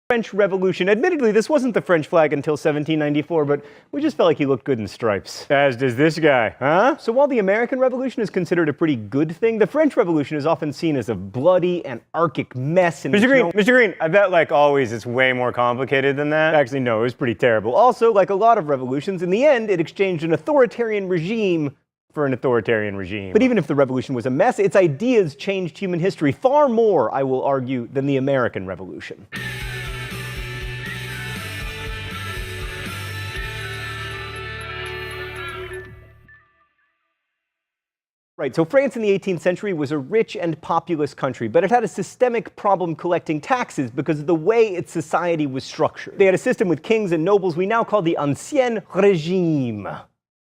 French Revolution. Admittedly, this wasn't the French flag until 1794, but we just felt like he looked good in stripes. As does this guy, huh? So while the American Revolution is considered a pretty good thing, the French Revolution is often seen as a bloody, anarchic mess. Mr. Green, I bet like always it's way more complicated than that. Actually, no, it was pretty terrible. Also, like a lot of revolutions, in the end, it exchanged an authoritarian regime for an authoritarian regime. But even if the revolution was a mess, its ideas changed human history far more, I will argue, than the American Revolution. Right, so France in the 18th century was a rich and populous country, but it had a systemic problem collecting taxes because of the way its society was structured. They had a system with kings and nobles we now call the Ancien Régime.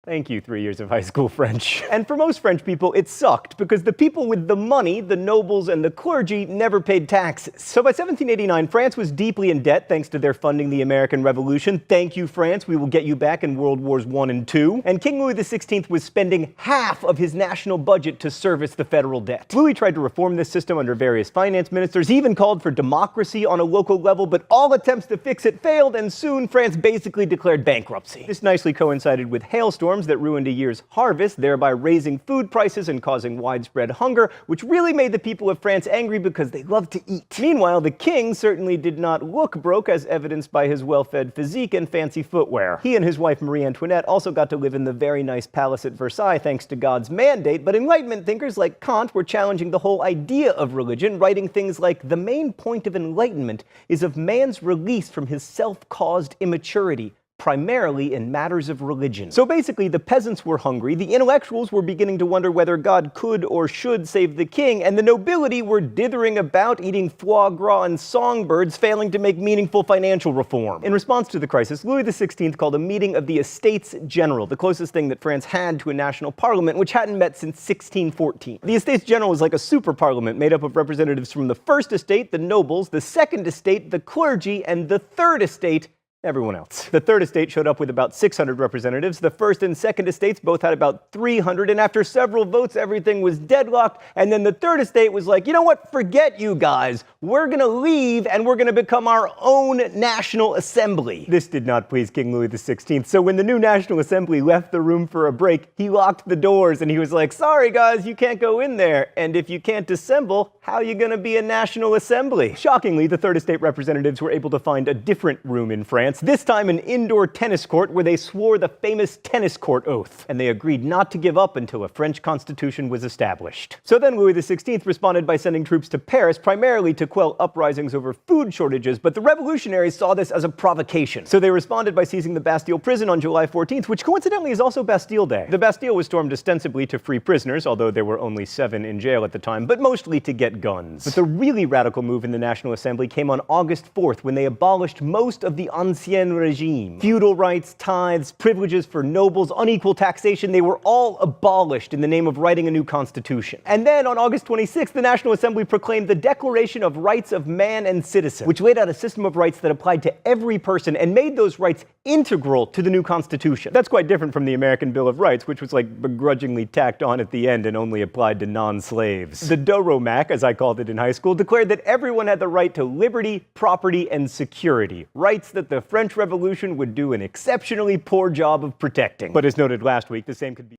Thank you, 3 years of high school French. And for most French people, it sucked because the people with the money, the nobles and the clergy, never paid taxes. So by 1789, France was deeply in debt thanks to their funding the American Revolution. Thank you, France. We will get you back in World Wars I and II. And King Louis XVI was spending half of his national budget to service the federal debt. Louis tried to reform this system under various finance ministers. He even called for democracy on a local level, but all attempts to fix it failed, and soon France basically declared bankruptcy. This nicely coincided with hailstorms that ruined a year's harvest, thereby raising food prices and causing widespread hunger, which really made the people of France angry because they loved to eat. Meanwhile, the king certainly did not look broke, as evidenced by his well-fed physique and fancy footwear. He and his wife Marie Antoinette also got to live in the very nice palace at Versailles thanks to God's mandate, but Enlightenment thinkers like Kant were challenging the whole idea of religion, writing things like, "The main point of enlightenment is of man's release from his self-caused immaturity, primarily in matters of religion." So basically, the peasants were hungry, the intellectuals were beginning to wonder whether God could or should save the king, and the nobility were dithering about, eating foie gras and songbirds, failing to make meaningful financial reform. In response to the crisis, Louis XVI called a meeting of the Estates General, the closest thing that France had to a national parliament, which hadn't met since 1614. The Estates General was like a super parliament made up of representatives from the first estate, the nobles, the second estate, the clergy, and the third estate, everyone else. The third estate showed up with about 600 representatives. The first and second estates both had about 300, and after several votes, everything was deadlocked. And then the third estate was like, you know what, forget you guys. We're gonna leave and we're gonna become our own National Assembly. This did not please King Louis XVI, so when the new National Assembly left the room for a break, he locked the doors and he was like, sorry guys, you can't go in there. And if you can't assemble, how are you gonna be a National Assembly? Shockingly, the third estate representatives were able to find a different room in France, this time an indoor tennis court where they swore the famous tennis court oath, and they agreed not to give up until a French constitution was established. So then Louis XVI responded by sending troops to Paris, primarily to quell uprisings over food shortages, but the revolutionaries saw this as a provocation. So they responded by seizing the Bastille prison on July 14th, which coincidentally is also Bastille Day. The Bastille was stormed ostensibly to free prisoners, although there were only 7 in jail at the time, but mostly to get guns. But the really radical move in the National Assembly came on August 4th, when they abolished most of the Ancien Régime. Feudal rights, tithes, privileges for nobles, unequal taxation, they were all abolished in the name of writing a new constitution. And then on August 26th, the National Assembly proclaimed the Declaration of Rights of Man and Citizen, which laid out a system of rights that applied to every person and made those rights integral to the new constitution. That's quite different from the American Bill of Rights, which was like begrudgingly tacked on at the end and only applied to non-slaves. The Doromac, as I called it in high school, declared that everyone had the right to liberty, property, and security, rights that the French Revolution would do an exceptionally poor job of protecting. But as noted last week, the same could be